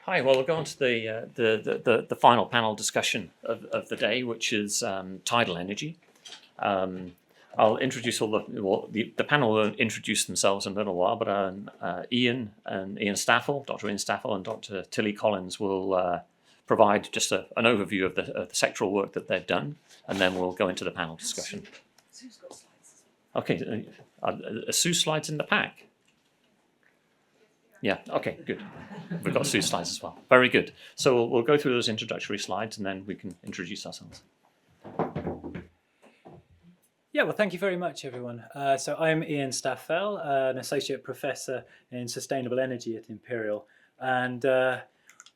Hi, well, we'll go on to the final panel discussion of the day, which is tidal energy. I'll introduce the panel will introduce themselves in a little while, but Iain Staffel, Dr. Iain Staffel and Dr. Tilly Collins will provide just an overview of the sectoral work that they've done, and then we'll go into the panel discussion. Sue's got slides. Okay, Sue's slides in the pack. Yeah, okay, good. We've got Sue's slides as well. Very good. So we'll go through those introductory slides and then we can introduce ourselves. Yeah, well, thank you very much, everyone. So I'm Iain Staffel, an associate professor in sustainable energy at Imperial. And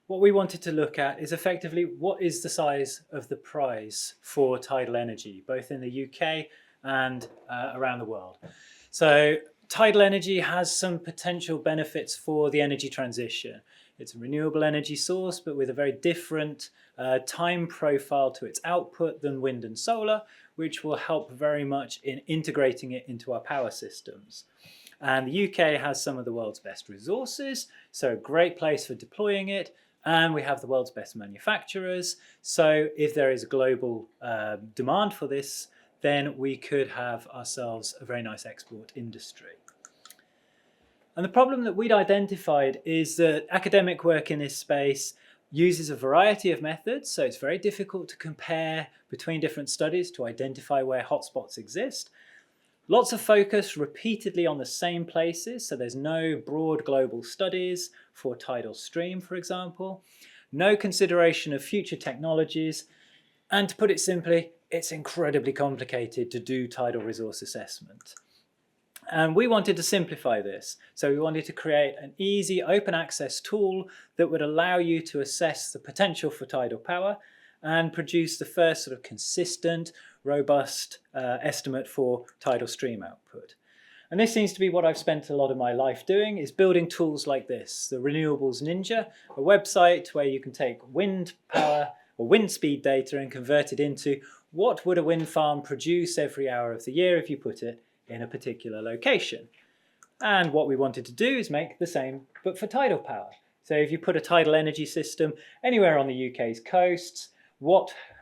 what we wanted to look at is effectively what is the size of the prize for tidal energy, both in the UK and around the world. So tidal energy has some potential benefits for the energy transition. It's a renewable energy source, but with a very different time profile to its output than wind and solar, which will help very much in integrating it into our power systems. And the UK has some of the world's best resources, so a great place for deploying it. And we have the world's best manufacturers. So if there is a global demand for this, then we could have ourselves a very nice export industry. And the problem that we'd identified is that academic work in this space uses a variety of methods, so it's very difficult to compare between different studies to identify where hotspots exist. Lots of focus repeatedly on the same places, so there's no broad global studies for tidal stream, for example. No consideration of future technologies, and to put it simply, it's incredibly complicated to do tidal resource assessment. And we wanted to simplify this. So we wanted to create an easy open access tool that would allow you to assess the potential for tidal power and produce the first sort of consistent, robust estimate for tidal stream output. And this seems to be what I've spent a lot of my life doing, is building tools like this. The Renewables Ninja, a website where you can take wind power or wind speed data and convert it into what would a wind farm produce every hour of the year if you put it in a particular location. And what we wanted to do is make the same, but for tidal power. So if you put a tidal energy system anywhere on the UK's coasts,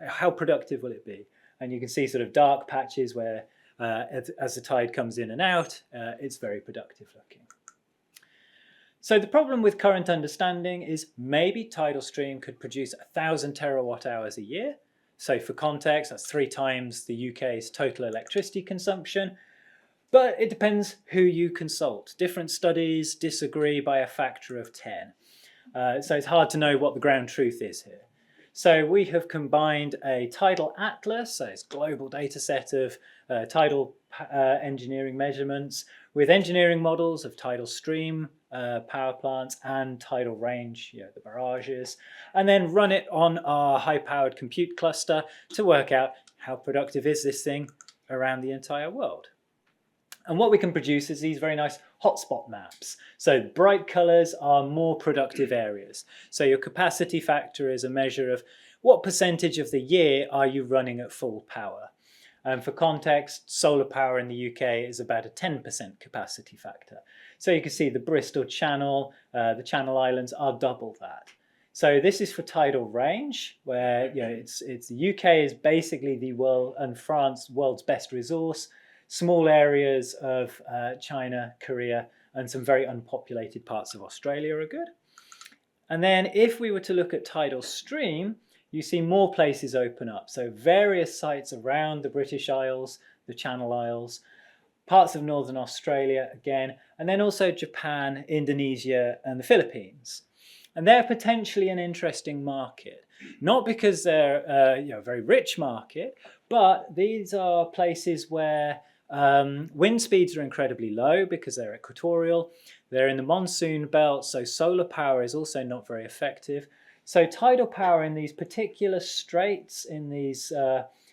how productive will it be? And you can see sort of dark patches where as the tide comes in and out, it's very productive looking. So the problem with current understanding is maybe tidal stream could produce 1,000 terawatt hours a year. So for context, that's 3 times the UK's total electricity consumption. But it depends who you consult. Different studies disagree by a factor of 10. So it's hard to know what the ground truth is here. So we have combined a tidal atlas, so it's a global data set of tidal engineering measurements, with engineering models of tidal stream power plants and tidal range, the barrages, and then run it on our high-powered compute cluster to work out how productive is this thing around the entire world. And what we can produce is these very nice hotspot maps. So bright colours are more productive areas. So your capacity factor is a measure of what percentage of the year are you running at full power. And for context, solar power in the UK is about a 10% capacity factor. So you can see the Bristol Channel, the Channel Islands are double that. So this is for tidal range, where it's the UK is basically the world and France world's best resource. Small areas of China, Korea, and some very unpopulated parts of Australia are good. And then if we were to look at tidal stream, you see more places open up. So various sites around the British Isles, the Channel Isles, parts of Northern Australia again, and then also Japan, Indonesia, and the Philippines. And they're potentially an interesting market, not because they're a very rich market, but these are places where wind speeds are incredibly low because they're equatorial. They're in the monsoon belt, so solar power is also not very effective. So tidal power in these particular straits, in these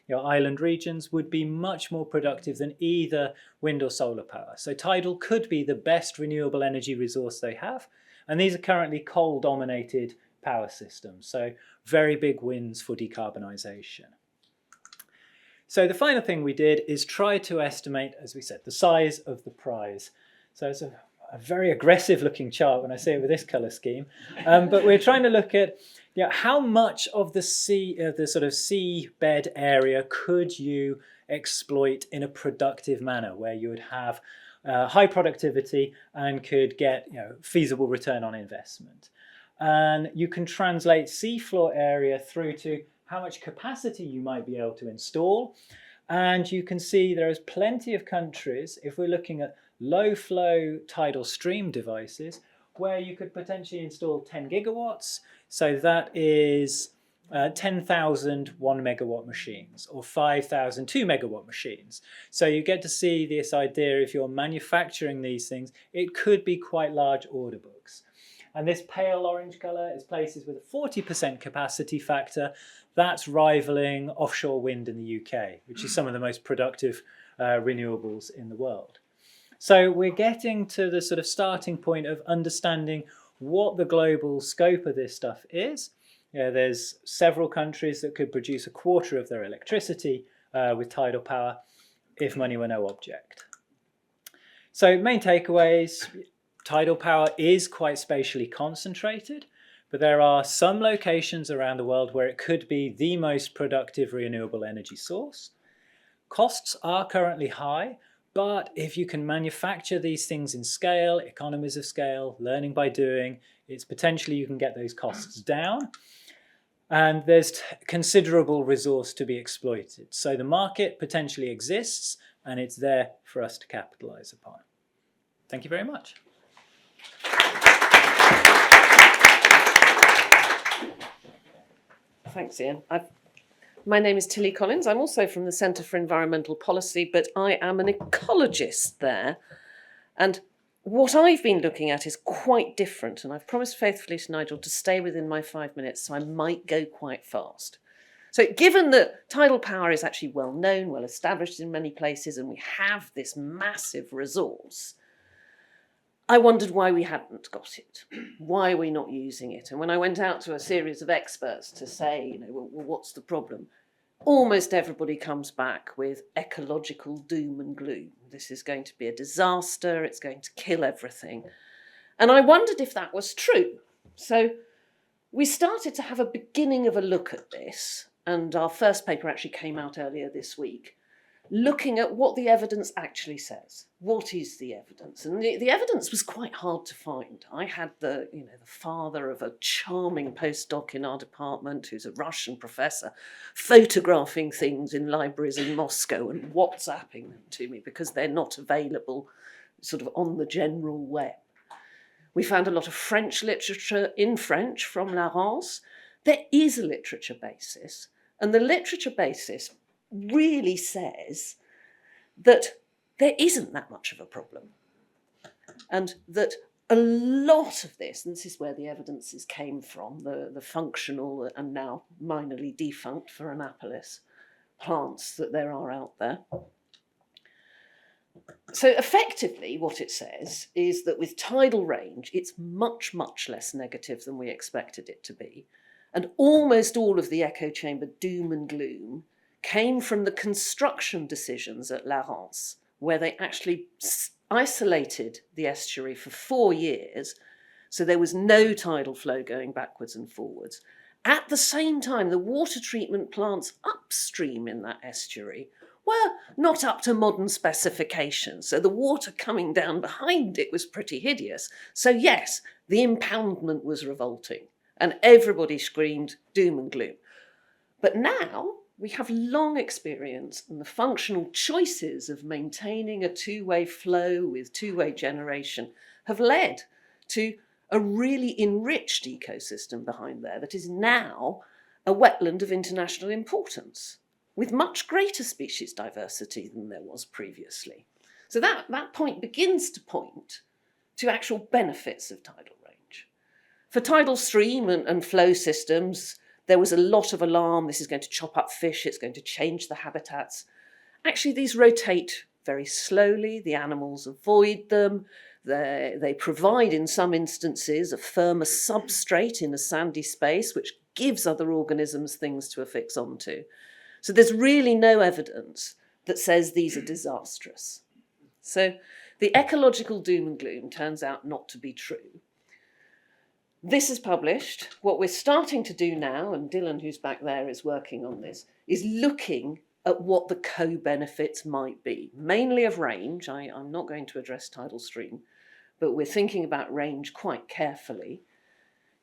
island regions, would be much more productive than either wind or solar power. So tidal could be the best renewable energy resource they have. And these are currently coal-dominated power systems, so very big wins for decarbonisation. So the final thing we did is try to estimate, as we said, the size of the prize. So it's a very aggressive looking chart when I say it with this colour scheme. But we're trying to look at how much of the the sort of seabed area could you exploit in a productive manner where you would have high productivity and could get feasible return on investment. And you can translate seafloor area through to how much capacity you might be able to install. And you can see there is plenty of countries, if we're looking at low flow tidal stream devices, where you could potentially install 10 gigawatts. So that is 10,000 1 megawatt machines or 5,000 2 megawatt machines. So you get to see this idea, if you're manufacturing these things, it could be quite large order books. And this pale orange colour is places with a 40% capacity factor. That's rivaling offshore wind in the UK, which is some of the most productive renewables in the world. So we're getting to the sort of starting point of understanding what the global scope of this stuff is. There's several countries that could produce a quarter of their electricity with tidal power if money were no object. So main takeaways, tidal power is quite spatially concentrated, but there are some locations around the world where it could be the most productive renewable energy source. Costs are currently high, but if you can manufacture these things in scale, economies of scale, learning by doing, it's potentially you can get those costs down. And there's considerable resource to be exploited. So the market potentially exists and it's there for us to capitalize upon. Thank you very much. Thanks, Iain. My name is Tilly Collins. I'm also from the Centre for Environmental Policy, but I am an ecologist there. And what I've been looking at is quite different, and I've promised faithfully to Nigel to stay within my 5 minutes, so I might go quite fast. So given that tidal power is actually well known, well established in many places, and we have this massive resource, I wondered why we hadn't got it. Why are we not using it? And when I went out to a series of experts to say, well, what's the problem? Almost everybody comes back with ecological doom and gloom. This is going to be a disaster. It's going to kill everything. And I wondered if that was true. So we started to have a beginning of a look at this. And our first paper actually came out earlier this week, looking at what the evidence actually says. What is the evidence? And the evidence was quite hard to find. I had the father of a charming postdoc in our department who's a Russian professor photographing things in libraries in Moscow and WhatsApping them to me because they're not available sort of on the general web. We found a lot of French literature in French from Laurence. There is a literature basis, and the literature basis really says that there isn't that much of a problem, and that a lot of this, and this is where the evidences came from, the functional and now minorly defunct for Annapolis plants that there are out there. So effectively what it says is that with tidal range, it's much, much less negative than we expected it to be. And almost all of the echo chamber doom and gloom came from the construction decisions at Laurence, where they actually isolated the estuary for 4 years, so there was no tidal flow going backwards and forwards. At the same time, the water treatment plants upstream in that estuary were not up to modern specifications, so the water coming down behind it was pretty hideous. So yes, the impoundment was revolting, and everybody screamed doom and gloom. But now we have long experience, and the functional choices of maintaining a two-way flow with two-way generation have led to a really enriched ecosystem behind there that is now a wetland of international importance, with much greater species diversity than there was previously. So that point begins to point to actual benefits of tidal range. For tidal stream and flow systems, there was a lot of alarm. This is going to chop up fish. It's going to change the habitats. Actually, these rotate very slowly. The animals avoid them. They provide, in some instances, a firmer substrate in a sandy space, which gives other organisms things to affix onto. So there's really no evidence that says these are disastrous. So The ecological doom and gloom turns out not to be true. This is published. What we're starting to do now, and Dylan, who's back there, is working on this, is looking at what the co-benefits might be, mainly of range. I'm not going to address tidal stream, but we're thinking about range quite carefully.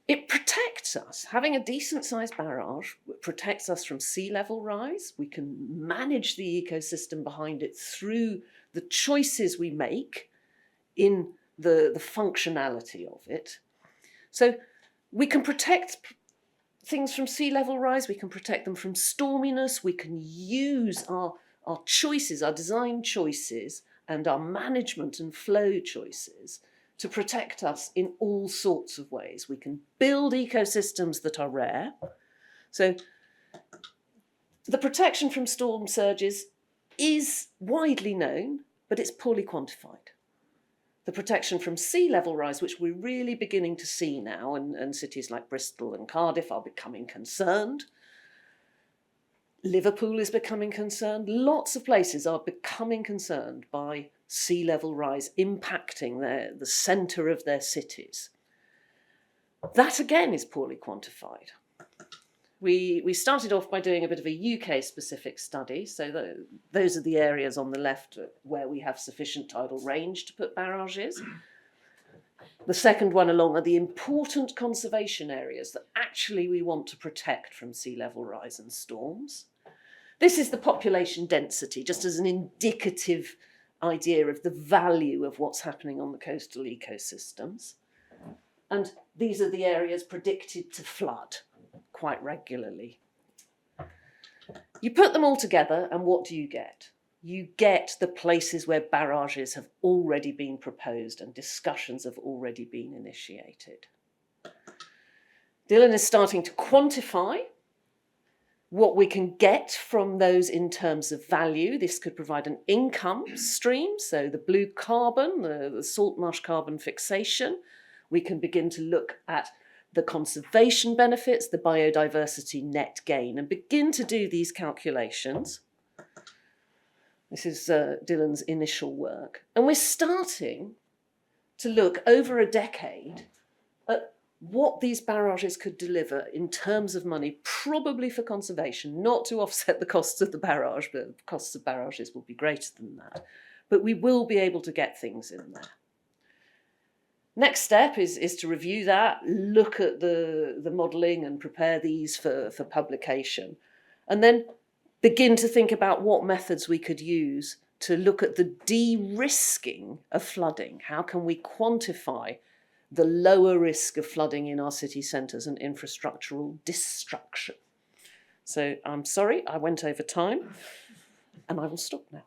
It protects us. Having a decent-sized barrage protects us from sea level rise. We can manage the ecosystem behind it through the choices we make in the functionality of it. So we can protect things from sea level rise, we can protect them from storminess, we can use our choices, our design choices, and our management and flow choices to protect us in all sorts of ways. We can build ecosystems that are rare. So the protection from storm surges is widely known, but it's poorly quantified. The protection from sea level rise, which we're really beginning to see now, and cities like Bristol and Cardiff are becoming concerned. Liverpool is becoming concerned. Lots of places are becoming concerned by sea level rise impacting the centre of their cities. That again is poorly quantified. We started off by doing a bit of a UK-specific study, so those are the areas on the left where we have sufficient tidal range to put barrages. The second one along are the important conservation areas that actually we want to protect from sea level rise and storms. This is the population density, just as an indicative idea of the value of what's happening on the coastal ecosystems. And these are the areas predicted to flood quite regularly. You put them all together and what do you get? You get the places where barrages have already been proposed and discussions have already been initiated. Dylan is starting to quantify what we can get from those in terms of value. This could provide an income stream, so the blue carbon, the salt marsh carbon fixation. We can begin to look at the conservation benefits, the biodiversity net gain, and begin to do these calculations. This is Dylan's initial work. And we're starting to look over a decade at what these barrages could deliver in terms of money, probably for conservation, not to offset the costs of the barrage, but the costs of barrages will be greater than that. But we will be able to get things in there. Next step is to review that, look at the modelling and prepare these for publication, and then begin to think about what methods we could use to look at the de-risking of flooding. How can we quantify the lower risk of flooding in our city centres and infrastructural destruction? So I'm sorry, I went over time, and I will stop now.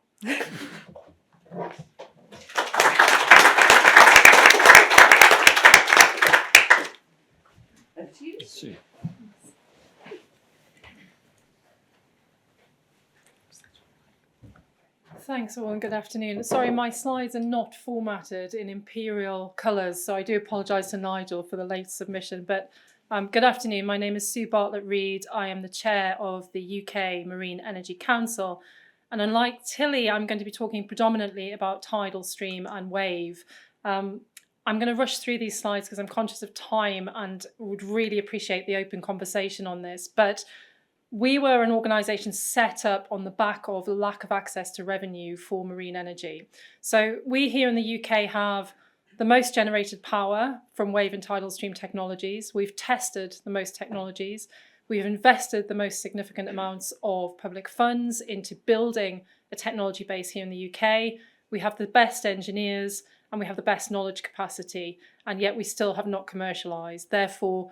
Thanks all and good afternoon. Sorry, my slides are not formatted in imperial colours, so I do apologise to Nigel for the late submission. But good afternoon, my name is Sue Bartlett-Reed. I am the chair of the UK Marine Energy Council. And unlike Tilly, I'm going to be talking predominantly about tidal stream and wave. I'm going to rush through these slides because I'm conscious of time and would really appreciate the open conversation on this. But we were an organisation set up on the back of the lack of access to revenue for marine energy. So we here in the UK have the most generated power from wave and tidal stream technologies. We've tested the most technologies. We've invested the most significant amounts of public funds into building a technology base here in the UK. We have the best engineers and we have the best knowledge capacity, and yet we still have not commercialised. Therefore,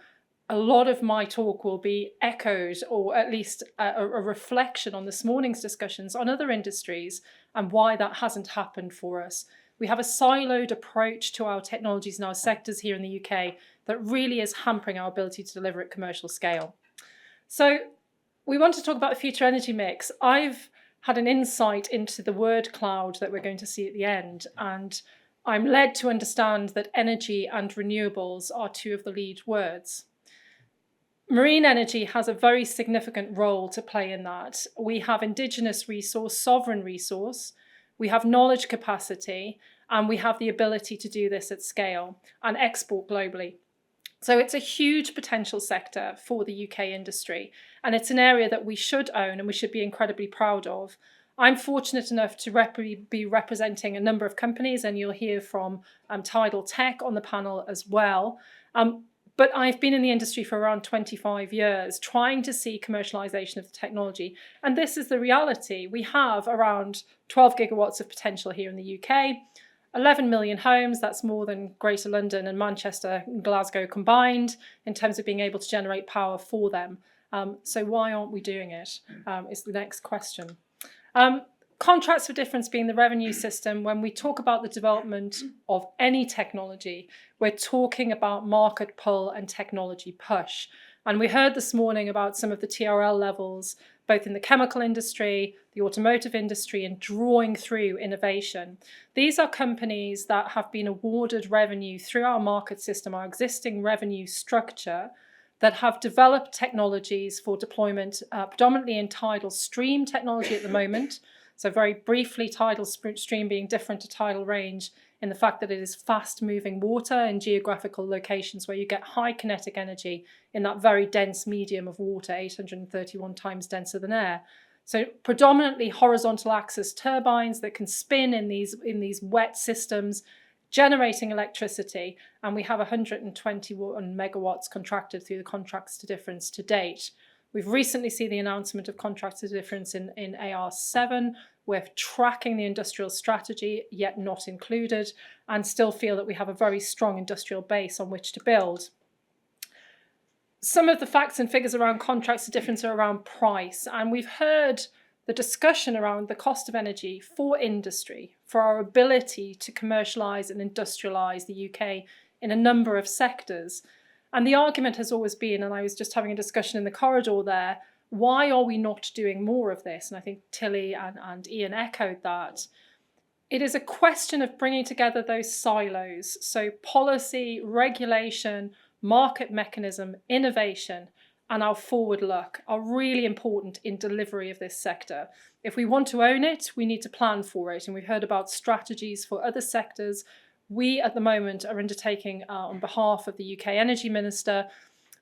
a lot of my talk will be echoed, or at least a reflection on this morning's discussions on other industries and why that hasn't happened for us. We have a siloed approach to our technologies and our sectors here in the UK that really is hampering our ability to deliver at commercial scale. So we want to talk about the future energy mix. I've had an insight into the word cloud that we're going to see at the end, and I'm led to understand that energy and renewables are two of the lead words. Marine energy has a very significant role to play in that. We have indigenous resource, sovereign resource, we have knowledge capacity, and we have the ability to do this at scale and export globally. So it's a huge potential sector for the UK industry, and it's an area that we should own and we should be incredibly proud of. I'm fortunate enough to be representing a number of companies, and you'll hear from Tidal Tech on the panel as well. But I've been in the industry for around 25 years, trying to see commercialisation of the technology. And this is the reality. We have around 12 gigawatts of potential here in the UK, 11 million homes. That's more than Greater London and Manchester and Glasgow combined in terms of being able to generate power for them. So why aren't we doing it? Is the next question. Contracts for difference being the revenue system. When we talk about the development of any technology, we're talking about market pull and technology push. And we heard this morning about some of the TRL levels, both in the chemical industry, the automotive industry, and drawing through innovation. These are companies that have been awarded revenue through our market system, our existing revenue structure, that have developed technologies for deployment, predominantly in tidal stream technology at the moment. So very briefly, tidal stream being different to tidal range in the fact that it is fast-moving water in geographical locations where you get high kinetic energy in that very dense medium of water, 831 times denser than air. So predominantly horizontal axis turbines that can spin in these wet systems, generating electricity, and we have 121 megawatts contracted through the contracts to difference to date. We've recently seen the announcement of contracts to difference in AR7. We're tracking the industrial strategy, yet not included, and still feel that we have a very strong industrial base on which to build. Some of the facts and figures around contracts to difference are around price, and we've heard the discussion around the cost of energy for industry, for our ability to commercialise and industrialise the UK in a number of sectors. And the argument has always been, and I was just having a discussion in the corridor there, why are we not doing more of this? And I think Tilly and Iain echoed that. It is a question of bringing together those silos. So policy, regulation, market mechanism, innovation, and our forward look are really important in delivery of this sector. If we want to own it, we need to plan for it. And we've heard about strategies for other sectors. We, at the moment, are undertaking, on behalf of the UK Energy Minister,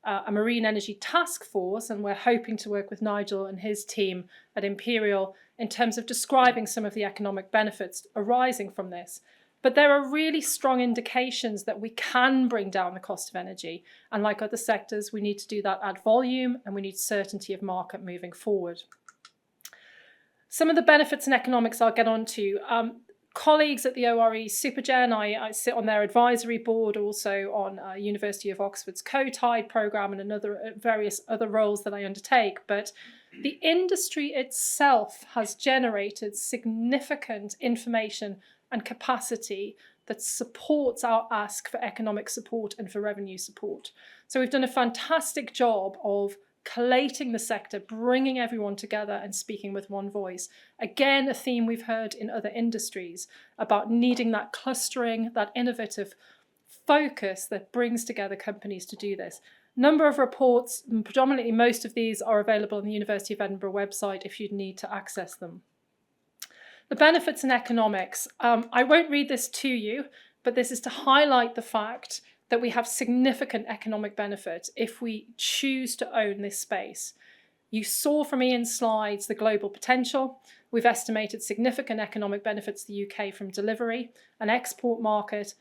a marine energy task force, and we're hoping to work with Nigel and his team at Imperial in terms of describing some of the economic benefits arising from this. But there are really strong indications that we can bring down the cost of energy. And like other sectors, we need to do that at volume, and we need certainty of market moving forward. Some of the benefits and economics I'll get on to. Colleagues at the ORE Supergen, I sit on their advisory board, also on University of Oxford's CoTide programme and various other roles that I undertake. But the industry itself has generated significant information and capacity that supports our ask for economic support and for revenue support. So we've done a fantastic job of collating the sector, bringing everyone together and speaking with one voice. Again, a theme we've heard in other industries about needing that clustering, that innovative focus that brings together companies to do this. Number of reports, predominantly most of these are available on the University of Edinburgh website if you'd need to access them. The benefits and economics. I won't read this to you, but this is to highlight the fact that we have significant economic benefit if we choose to own this space. You saw from Iain's slides the global potential. We've estimated significant economic benefits to the UK from delivery, an export market,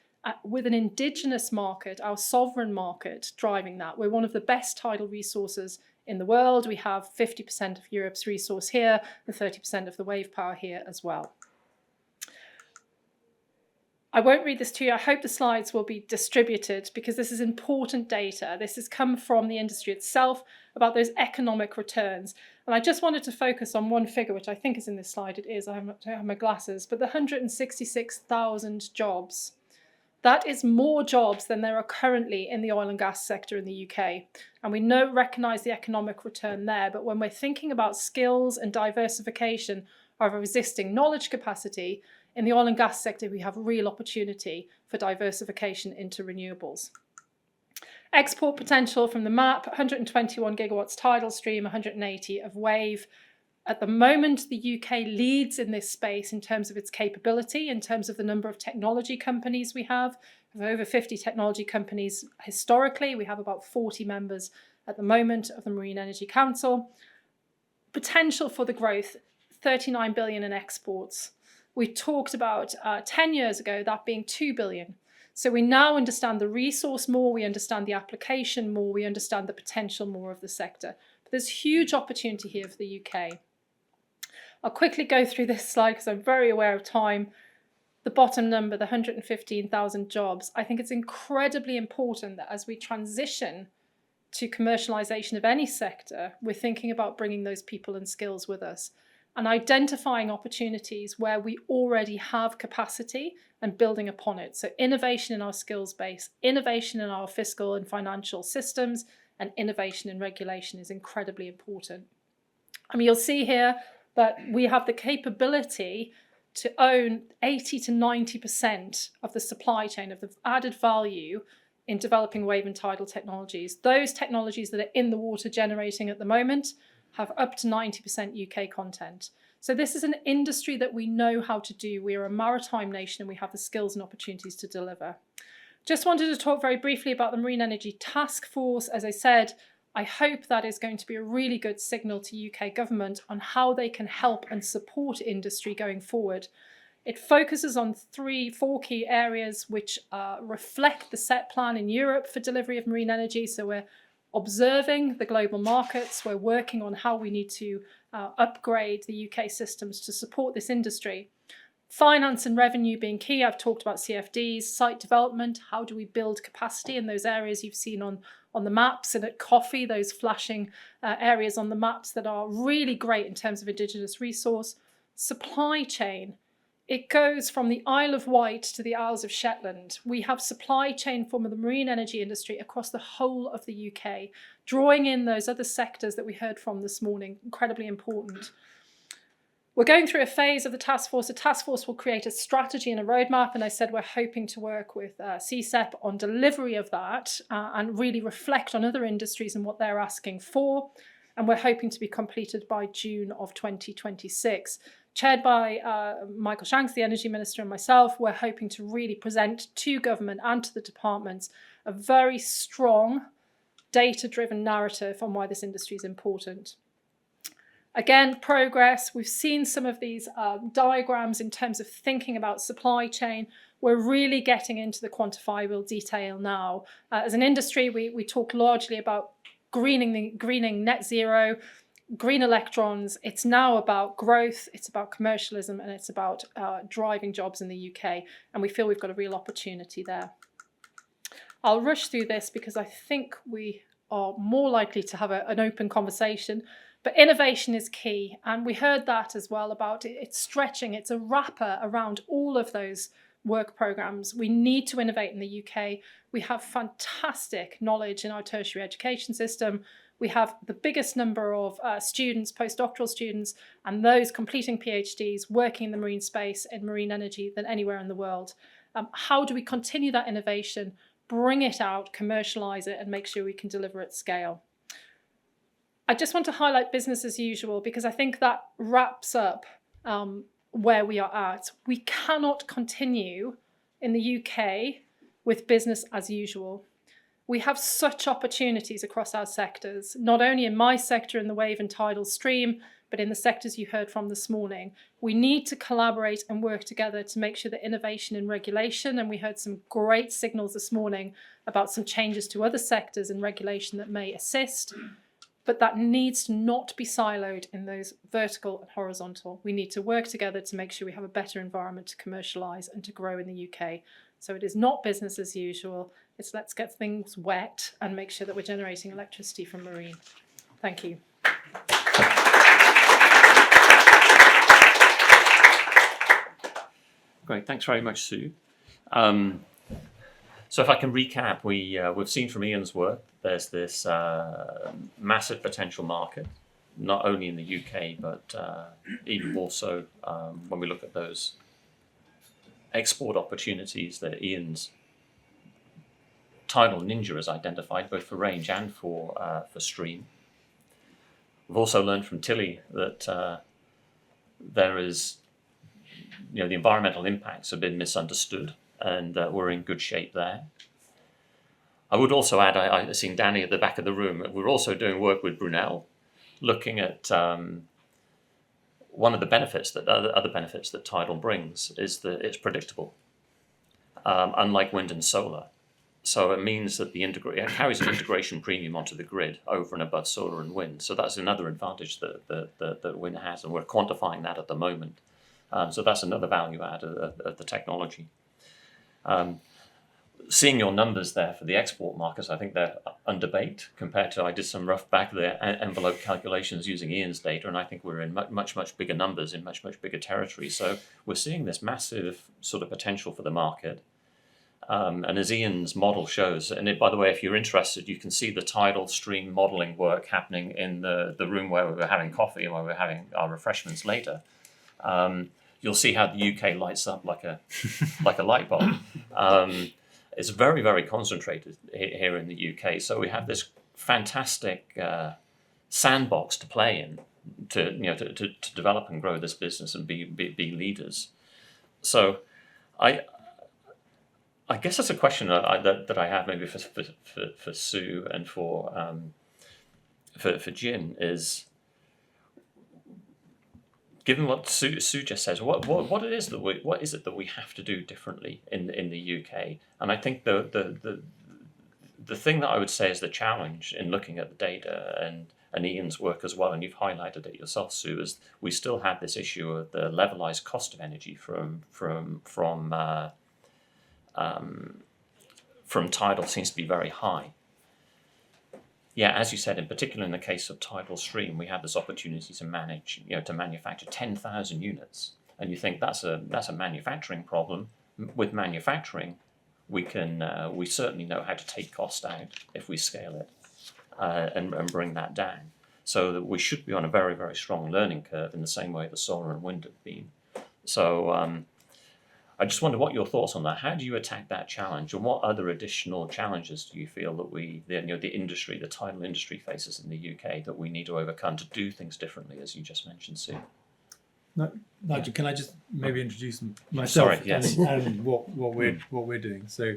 with an indigenous market, our sovereign market, driving that. We're one of the best tidal resources in the world. We have 50% of Europe's resource here and 30% of the wave power here as well. I won't read this to you. I hope the slides will be distributed because this is important data. This has come from the industry itself about those economic returns. And I just wanted to focus on one figure, which I think is in this slide. It is. I don't have my glasses. But the 166,000 jobs. That is more jobs than there are currently in the oil and gas sector in the UK. And we recognise the economic return there. But when we're thinking about skills and diversification of our existing knowledge capacity, in the oil and gas sector, we have real opportunity for diversification into renewables. Export potential from the map, 121 gigawatts tidal stream, 180 of wave. At the moment, the UK leads in this space in terms of its capability, in terms of the number of technology companies we have. We have over 50 technology companies historically. We have about 40 members at the moment of the Marine Energy Council. Potential for the growth, 39 billion in exports. We talked about 10 years ago that being 2 billion. So we now understand the resource more, we understand the application more, we understand the potential more of the sector. But there's huge opportunity here for the UK. I'll quickly go through this slide because I'm very aware of time. The bottom number, the 115,000 jobs, I think it's incredibly important that as we transition to commercialisation of any sector, we're thinking about bringing those people and skills with us and identifying opportunities where we already have capacity and building upon it. So innovation in our skills base, innovation in our fiscal and financial systems, and innovation in regulation is incredibly important. I mean, you'll see here that we have the capability to own 80 to 90% of the supply chain, of the added value in developing wave and tidal technologies. Those technologies that are in the water generating at the moment have up to 90% UK content. So this is an industry that we know how to do. We are a maritime nation and we have the skills and opportunities to deliver. Just wanted to talk very briefly about the Marine Energy Task Force. As I said, I hope that is going to be a really good signal to UK government on how they can help and support industry going forward. It focuses on 4 key areas which reflect the set plan in Europe for delivery of marine energy. So we're observing the global markets, we're working on how we need to upgrade the UK systems to support this industry. Finance and revenue being key. I've talked about CFDs, site development, how do we build capacity in those areas you've seen on the maps, and at Coffee, those flashing areas on the maps that are really great in terms of indigenous resource. Supply chain. It goes from the Isle of Wight to the Isles of Shetland. We have supply chain for the marine energy industry across the whole of the UK, drawing in those other sectors that we heard from this morning, incredibly important. We're going through a phase of the task force. The task force will create a strategy and a roadmap, and I said we're hoping to work with CSEP on delivery of that and really reflect on other industries and what they're asking for, and we're hoping to be completed by June of 2026. Chaired by Michael Shanks, the Energy Minister, and myself, we're hoping to really present to government and to the departments a very strong data-driven narrative on why this industry is important. Again, progress. We've seen some of these diagrams in terms of thinking about supply chain. We're really getting into the quantifiable detail now. As an industry, we talk largely about greening net zero, green electrons. It's now about growth, it's about commercialism, and it's about driving jobs in the UK. And we feel we've got a real opportunity there. I'll rush through this because I think we are more likely to have an open conversation. But innovation is key, and we heard that as well about it's stretching, it's a wrapper around all of those work programmes. We need to innovate in the UK. We have fantastic knowledge in our tertiary education system. We have the biggest number of students, postdoctoral students, and those completing PhDs working in the marine space in marine energy than anywhere in the world. How do we continue that innovation, bring it out, commercialise it, and make sure we can deliver at scale? I just want to highlight business as usual because I think that wraps up where we are at. We cannot continue in the UK with business as usual. We have such opportunities across our sectors, not only in my sector in the wave and tidal stream, but in the sectors you heard from this morning. We need to collaborate and work together to make sure that innovation and regulation, and we heard some great signals this morning about some changes to other sectors and regulation that may assist. But that needs to not be siloed in those vertical and horizontal. We need to work together to make sure we have a better environment to commercialise and to grow in the UK. So it is not business as usual. It's let's get things wet and make sure that we're generating electricity from marine. Thank you. Great, thanks very much, Sue. So if I can recap, we've seen from Iain's work, there's this massive potential market, not only in the UK, but even more so when we look at those export opportunities that Iain's Tidal Ninja has identified, both for range and for stream. We've also learned from Tilly that there is, the environmental impacts have been misunderstood, and we're in good shape there. I would also add, I've seen Danny at the back of the room. We're also doing work with Brunel, looking at one of the benefits that other benefits that tidal brings is that it's predictable, unlike wind and solar. So it means that it carries an integration premium onto the grid over and above solar and wind. So that's another advantage that wind has, and we're quantifying that at the moment. So that's another value add of the technology. Seeing your numbers there for the export markets, I think they're underbaked compared to, I did some rough back of the envelope calculations using Iain's data, and I think we're in much bigger numbers in much bigger territory. So we're seeing this massive sort of potential for the market. And as Iain's model shows, and by the way, if you're interested, you can see the tidal stream modelling work happening in the room where we were having coffee and where we're having our refreshments later. You'll see how the UK lights up like a light bulb. It's very concentrated here in the UK, so we have this fantastic sandbox to play in to develop and grow this business and be leaders. So I guess that's a question that I have maybe for Sue and for Jim is, given what Sue just says, what is it that we have to do differently in the UK? And I think the thing that I would say is the challenge in looking at the data and Iain's work as well, and you've highlighted it yourself, Sue, is we still have this issue of the levelized cost of energy from tidal seems to be very high. Yeah, as you said, in particular in the case of tidal stream, we have this opportunity to manufacture 10,000 units, and you think that's a manufacturing problem. With manufacturing, we certainly know how to take cost out if we scale it and bring that down. So that we should be on a very strong learning curve in the same way the solar and wind have been. So I just wonder what your thoughts on that. How do you attack that challenge, and what other additional challenges do you feel that the tidal industry faces in the UK that we need to overcome to do things differently, as you just mentioned, Sue? Nigel, can I just maybe introduce myself? Sorry, yes. and what we're doing. So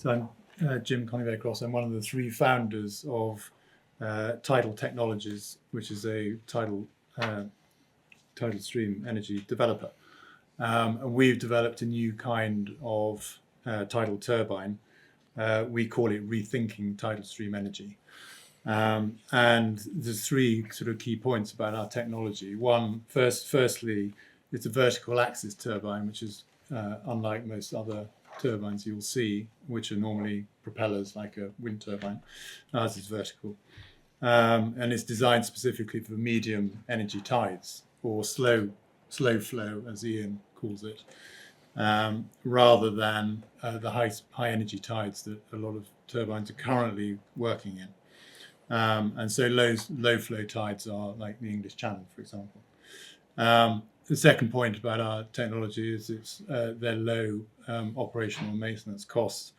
I'm Jim Conybeare-Cross. I'm one of the three founders of Tidal Technologies, which is a tidal stream energy developer. And we've developed a new kind of tidal turbine. We call it rethinking tidal stream energy. And there's three sort of key points about our technology. Firstly, it's a vertical axis turbine, which is unlike most other turbines you'll see, which are normally propellers like a wind turbine. Ours is vertical. And it's designed specifically for medium energy tides, or slow flow, as Iain calls it, rather than the high energy tides that a lot of turbines are currently working in. And so low flow tides are like the English Channel, for example. The second point about our technology is they're low operational maintenance costs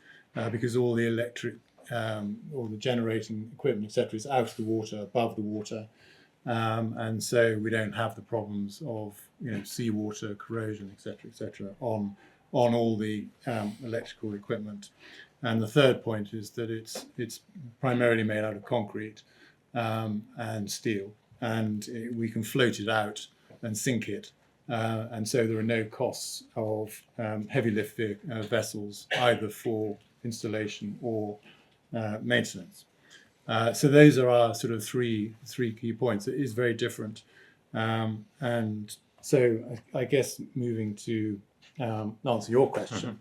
because all the electric, all the generating equipment, etc., is out of the water, above the water. And so we don't have the problems of seawater corrosion, etc., on all the electrical equipment. And the third point is that it's primarily made out of concrete and steel, and we can float it out and sink it, and so there are no costs of heavy lift vessels either for installation or maintenance. So those are our sort of three key points. It is very different, and so I guess moving to answer your question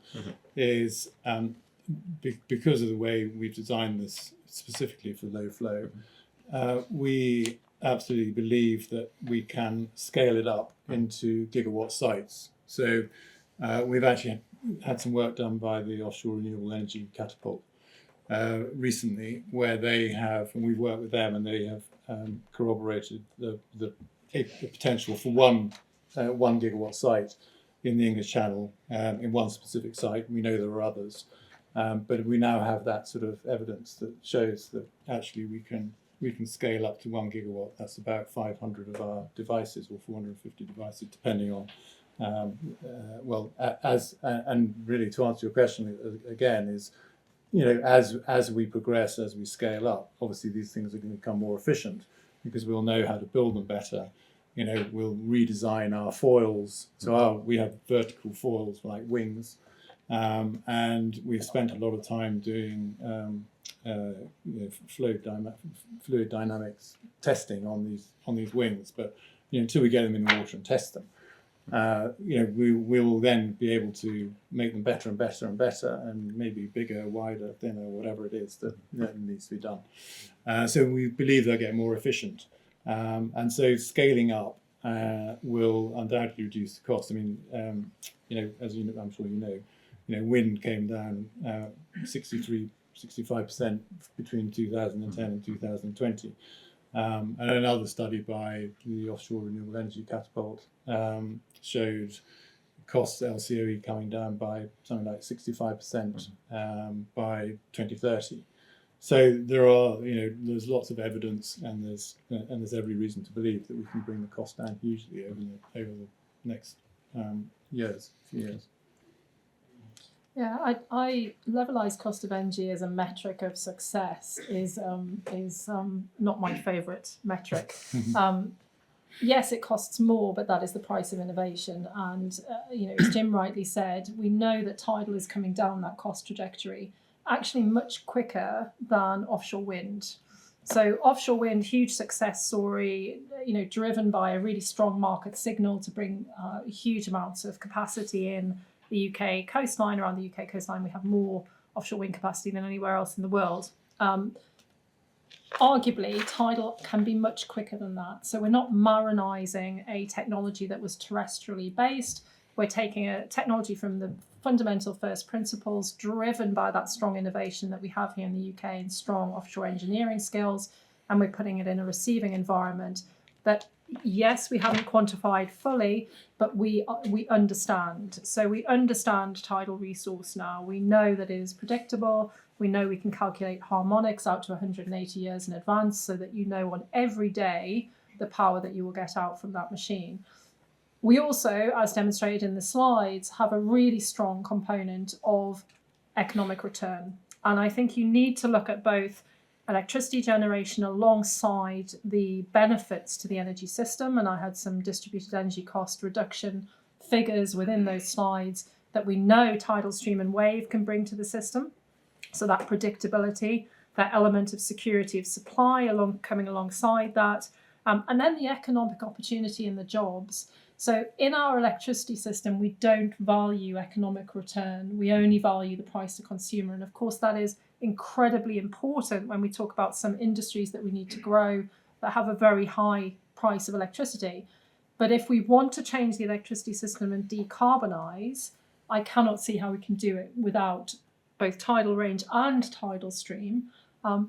is because of the way we've designed this specifically for low flow, we absolutely believe that we can scale it up into gigawatt sites. So we've actually had some work done by the Offshore Renewable Energy Catapult recently, where they have, and we've worked with them, and they have corroborated the potential for one gigawatt site in the English Channel in one specific site. We know there are others, but we now have that sort of evidence that shows that actually we can we can scale up to 1 gigawatt. That's about 500 of our devices, or 450 devices, depending on. And really, to answer your question again, is, as we progress, as we scale up, obviously these things are going to become more efficient because we'll know how to build them better. We'll redesign our foils. So we have vertical foils like wings, and we've spent a lot of time doing fluid dynamics testing on these wings. But until we get them in the water and test them, we will then be able to make them better and better and better, and maybe bigger, wider, thinner, whatever it is that needs to be done. So we believe they'll get more efficient, and so scaling up will undoubtedly reduce the cost. I mean, as you know, I'm sure wind came down 65% between 2010 and 2020. And another study by the Offshore Renewable Energy Catapult showed costs LCOE coming down by something like 65% by 2030. So there's lots of evidence, and there's every reason to believe that we can bring the cost down hugely over the next few years. Yeah, I levelized cost of energy as a metric of success is not my favourite metric. Yes, it costs more, but that is the price of innovation. And as Jim rightly said, we know that tidal is coming down that cost trajectory, actually much quicker than offshore wind. So offshore wind, huge success story, driven by a really strong market signal to bring huge amounts of capacity in the UK coastline. Around the UK coastline, we have more offshore wind capacity than anywhere else in the world. Arguably, tidal can be much quicker than that. So we're not marinising a technology that was terrestrially based. We're taking a technology from the fundamental first principles, driven by that strong innovation that we have here in the UK and strong offshore engineering skills, and we're putting it in a receiving environment that, yes, we haven't quantified fully, but we understand. So we understand tidal resource now. We know that it is predictable. We know we can calculate harmonics out to 180 years in advance, so that on every day the power that you will get out from that machine. We also, as demonstrated in the slides, have a really strong component of economic return. And I think you need to look at both electricity generation alongside the benefits to the energy system. And I had some distributed energy cost reduction figures within those slides that we know tidal, stream and wave can bring to the system. So that predictability, that element of security of supply coming alongside that, and then the economic opportunity and the jobs. So in our electricity system, we don't value economic return. We only value the price to consumer. And of course, that is incredibly important when we talk about some industries that we need to grow that have a very high price of electricity. But if we want to change the electricity system and decarbonise, I cannot see how we can do it without both tidal range and tidal stream,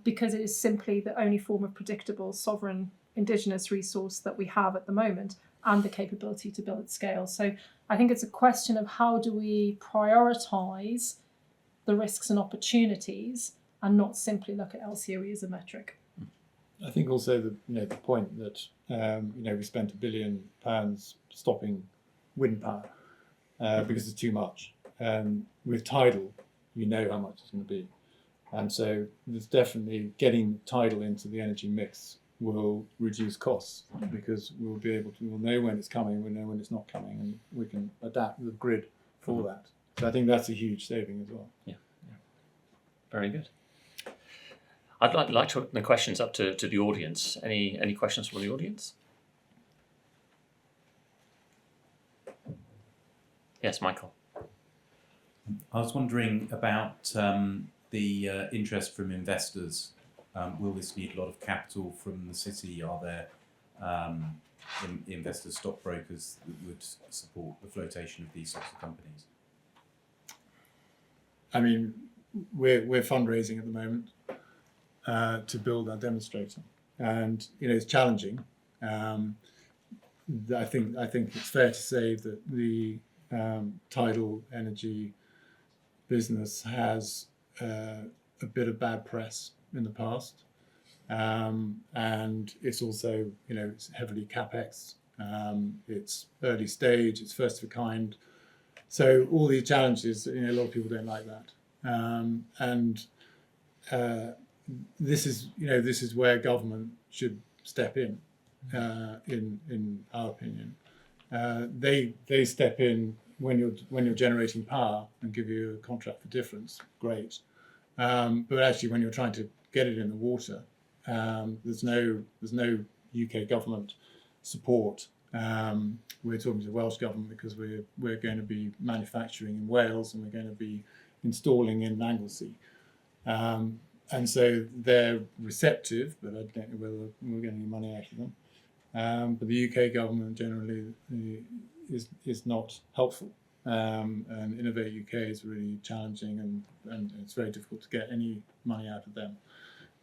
because it is simply the only form of predictable, sovereign, indigenous resource that we have at the moment, and the capability to build at scale. So I think it's a question of how do we prioritise the risks and opportunities and not simply look at LCOE as a metric. I think also the point that we spent £1 billion stopping wind power because it's too much. With tidal, you know how much it's going to be, and so there's definitely getting tidal into the energy mix will reduce costs, because we'll know when it's coming, we'll know when it's not coming, and we can adapt the grid for that. So I think that's a huge saving as well. Yeah. Very good. I'd like to open the questions up to the audience. Any questions from the audience? Yes, Michael. I was wondering about the interest from investors. Will this need a lot of capital from the city? Are there investors, stockbrokers that would support the flotation of these sorts of companies? I mean, we're fundraising at the moment to build our demonstrator, and it's challenging. I think it's fair to say that the tidal energy business has a bit of bad press in the past, and it's also, it's heavily capex. It's early stage. It's first of a kind. So all these challenges, a lot of people don't like that, and this is where government should step in our opinion. They step in when you're generating power and give you a contract for difference, great. But actually, when you're trying to get it in the water, there's no UK government support. We're talking to the Welsh government because we're going to be manufacturing in Wales and we're going to be installing in Anglesey. And so they're receptive, but I don't know whether we're getting any money out of them. But the UK government generally is not helpful. And Innovate UK is really challenging, and it's very difficult to get any money out of them.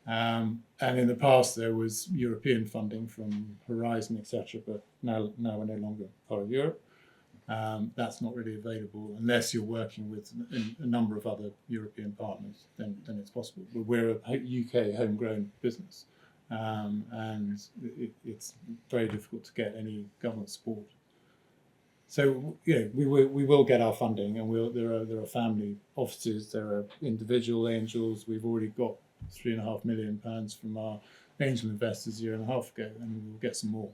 And in the past there was European funding from Horizon, etc., but now we're no longer part of Europe. That's not really available unless you're working with a number of other European partners. Then it's possible. But we're a UK homegrown business, and it's very difficult to get any government support. So we will get our funding, and there are family offices, there are individual angels. We've already got £3.5 million from our angel investors a year and a half ago, and we'll get some more.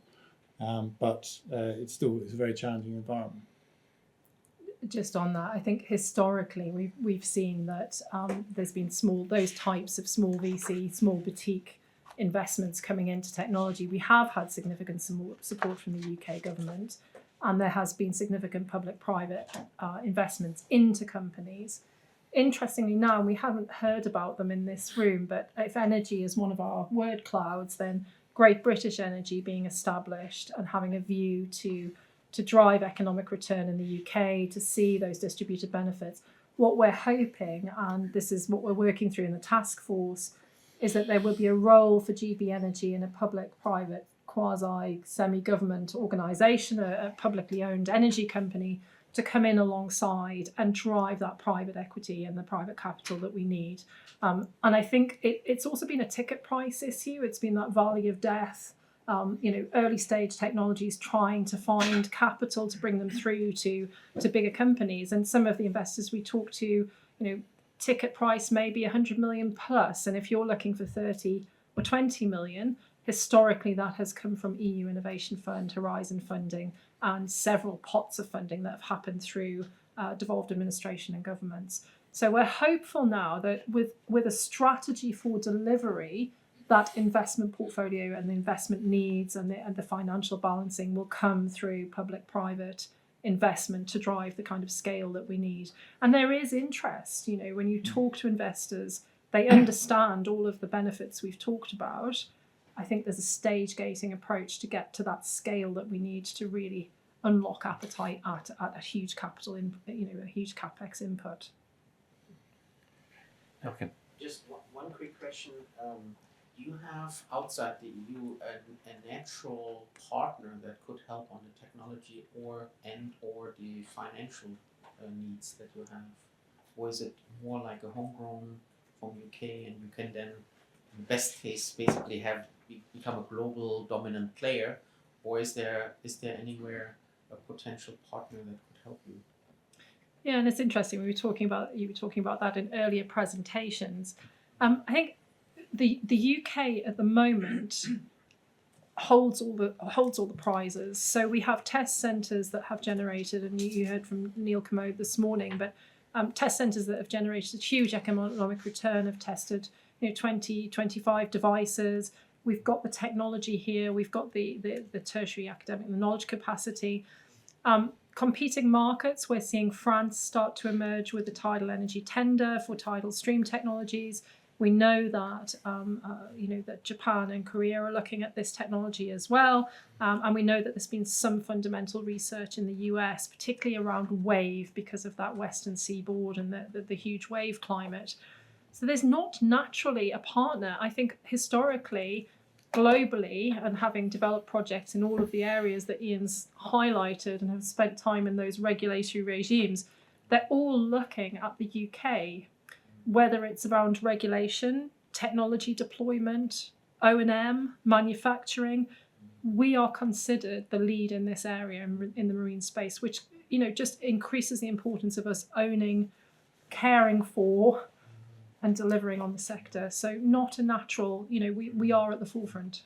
But it's a very challenging environment. Just on that, I think historically we've seen that there's been those types of small VC, small boutique investments coming into technology. We have had significant support from the UK government, and there has been significant public-private investments into companies. Interestingly now, we haven't heard about them in this room, but if energy is one of our word clouds, then Great British Energy being established and having a view to drive economic return in the UK, to see those distributed benefits. What we're hoping, and this is what we're working through in the task force, is that there will be a role for GB Energy in a public-private quasi-semi-government organisation, a publicly owned energy company, to come in alongside and drive that private equity and the private capital that we need. And I think it's also been a ticket price issue. It's been that valley of death. Early stage technologies trying to find capital to bring them through to bigger companies. And some of the investors we talk to, ticket price may be 100 million plus. And if you're looking for 30 or 20 million, historically that has come from EU Innovation Fund, Horizon funding, and several pots of funding that have happened through devolved administration and governments. So we're hopeful now that with a strategy for delivery, that investment portfolio and the investment needs and the financial balancing will come through public-private investment to drive the kind of scale that we need. And there is interest. When you talk to investors, they understand all of the benefits we've talked about. I think there's a stage-gating approach to get to that scale that we need to really unlock appetite at a huge capital, a huge capex input. Okay. Just one quick question. Do you have outside the EU a natural partner that could help on the technology or the financial needs that you have? Or is it more like a homegrown from UK and you can then, in the best case, basically become a global dominant player? Or is there anywhere a potential partner that could help you? Yeah, and it's interesting. You were talking about that in earlier presentations. I think the UK at the moment holds all the prizes. So we have test centres that have generated, and you heard from Neil Commode this morning, but test centres that have generated a huge economic return, have tested 20, 25 devices. We've got the technology here. We've got the tertiary academic, the knowledge capacity. Competing markets, we're seeing France start to emerge with the tidal energy tender for tidal stream technologies. We know that that Japan and Korea are looking at this technology as well, and we know that there's been some fundamental research in the US, particularly around wave, because of that western seaboard and the huge wave climate. So there's not naturally a partner. I think historically, globally, and having developed projects in all of the areas that Iain's highlighted and have spent time in those regulatory regimes, they're all looking at the UK, whether it's around regulation, technology deployment, O&M, manufacturing, we are considered the lead in this area in the marine space, which, you know, just increases the importance of us owning, caring for, and delivering on the sector. So not a natural, you know, we are at the forefront.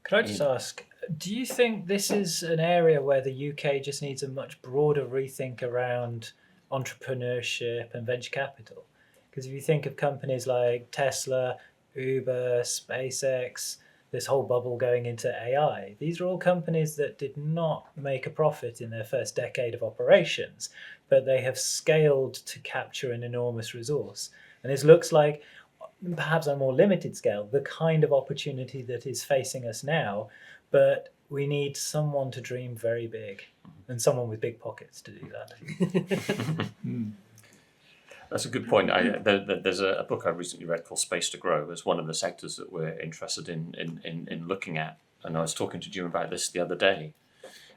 Could I just ask, do you think this is an area where the UK just needs a much broader rethink around entrepreneurship and venture capital? Because if you think of companies like Tesla, Uber, SpaceX, this whole bubble going into AI, these are all companies that did not make a profit in their first decade of operations, but they have scaled to capture an enormous resource. And this looks like, perhaps on a more limited scale, the kind of opportunity that is facing us now, but we need someone to dream very big and someone with big pockets to do that. That's a good point. There's a book I recently read called Space to Grow as one of the sectors that we're interested in looking at. And I was talking to Jim about this the other day.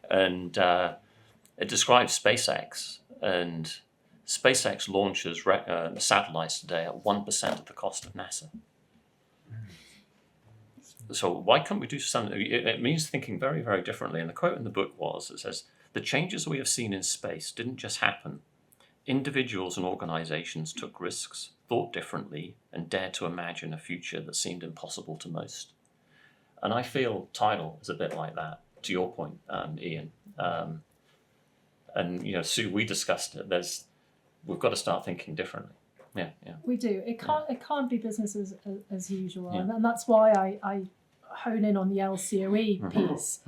And it describes SpaceX. And SpaceX launches satellites today at 1% of the cost of NASA. So why can't we do something? It means thinking very, very differently. And the quote in the book was, it says, "The changes we have seen in space didn't just happen. Individuals and organizations took risks, thought differently, and dared to imagine a future that seemed impossible to most." And I feel Tidal is a bit like that, to your point, Iain. And, you know, Sue, we discussed it. We've got to start thinking differently. Yeah. We do. It can't be business as usual, and that's why I hone in on the LCOE piece.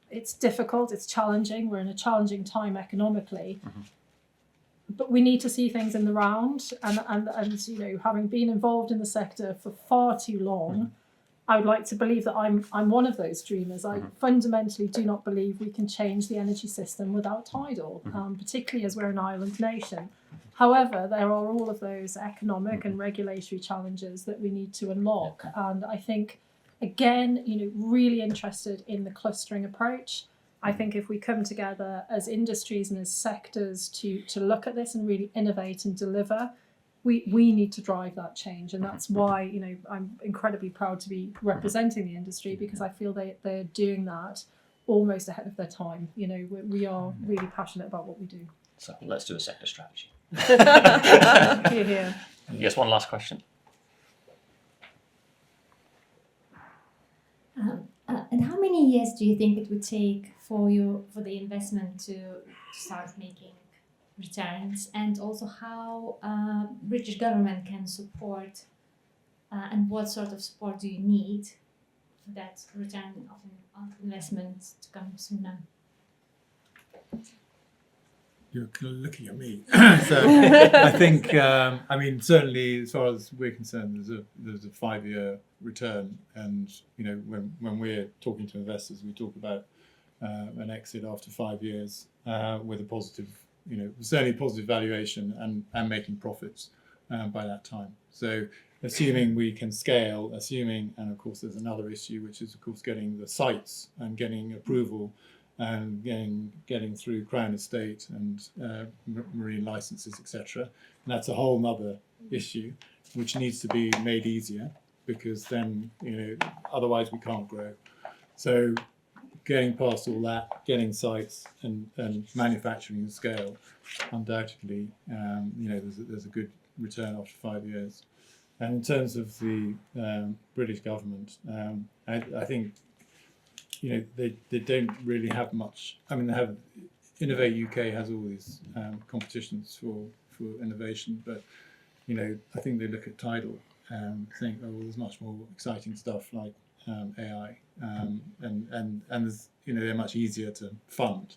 It's difficult. It's challenging. We're in a challenging time economically, but we need to see things in the round. And you know, having been involved in the sector for far too long, I would like to believe that I'm one of those dreamers. I fundamentally do not believe we can change the energy system without tidal, particularly as we're an island nation. However, there are all of those economic and regulatory challenges that we need to unlock. And I think, again, you know, really interested in the clustering approach. I think if we come together as industries and as sectors to look at this and really innovate and deliver, we need to drive that change. And that's why, you know, I'm incredibly proud to be representing the industry, because I feel they're doing that almost ahead of their time. You know, we are really passionate about what we do. So let's do a sector strategy. Hear, hear. Yes, one last question. And how many years do you think it would take for the investment to start making returns, and also how British government can support, and what sort of support do you need for that return of investment to come sooner? You're looking at me. So I think, I mean, certainly as far as we're concerned, there's a 5-year return. And, you know, when we're talking to investors, we talk about an exit after 5 years with a positive, you know, certainly positive valuation and making profits by that time. So assuming we can scale, and of course there's another issue, which is of course getting the sites and getting approval and getting through Crown Estate and marine licenses, etc. And that's a whole other issue, which needs to be made easier, because then, you know, otherwise we can't grow. So getting past all that, getting sites and manufacturing and scale, undoubtedly, you know, there's a good return after 5 years. And in terms of the British government, I think, you know, they don't really have much. I mean, they have Innovate UK has all these competitions for innovation, but, you know, I think they look at Tidal and think, oh, well, there's much more exciting stuff like AI, and there's, you know, they're much easier to fund.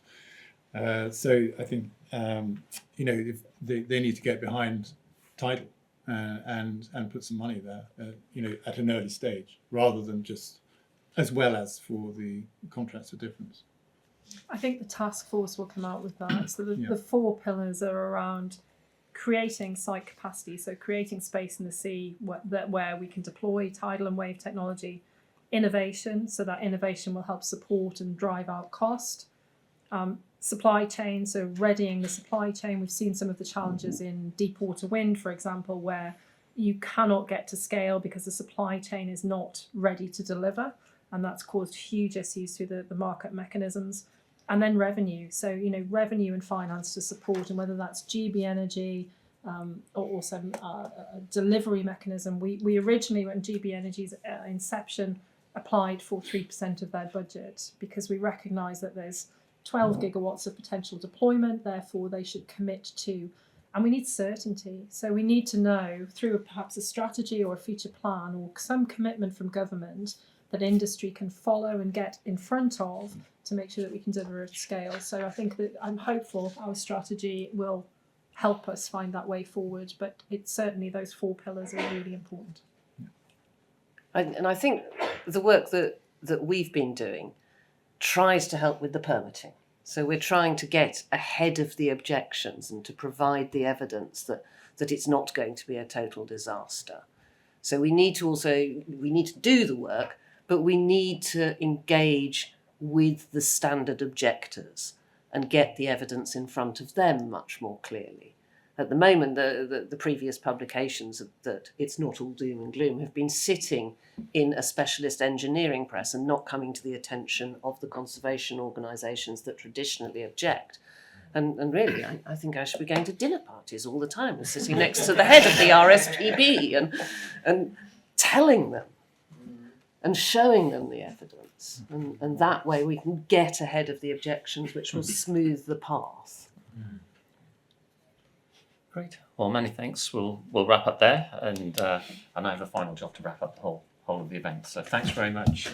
So I think, you know, if they need to get behind Tidal and put some money there, you know, at an early stage, rather than just, as well as for the contracts for difference. I think the task force will come out with that. So the 4 pillars are around creating site capacity, so creating space in the sea where we can deploy tidal and wave technology, innovation, so that innovation will help support and drive out cost, supply chain, so readying the supply chain. We've seen some of the challenges in deep water wind, for example, where you cannot get to scale because the supply chain is not ready to deliver, and that's caused huge issues through the market mechanisms. And then revenue, so revenue and finance to support, and whether that's GB Energy or also a delivery mechanism. We originally, when GB Energy's inception, applied for 3% of their budget because we recognise that there's 12 gigawatts of potential deployment, therefore they should commit to. And we need certainty. So we need to know through perhaps a strategy or a future plan or some commitment from government that industry can follow and get in front of to make sure that we can deliver at scale. So I think that I'm hopeful our strategy will help us find that way forward, but it's certainly those 4 pillars are really important. And I think the work that we've been doing tries to help with the permitting. So we're trying to get ahead of the objections and to provide the evidence that it's not going to be a total disaster. So we need to do the work, but we need to engage with the standard objectors and get the evidence in front of them much more clearly. At the moment, the previous publications that it's not all doom and gloom have been sitting in a specialist engineering press and not coming to the attention of the conservation organisations that traditionally object. And really, I think I should be going to dinner parties all the time and sitting next to the head of the RSPB and telling them and showing them the evidence. And that way we can get ahead of the objections, which will smooth the path. Great. Well, many thanks. We'll wrap up there, and I have a final job to wrap up the whole of the event. So thanks very much.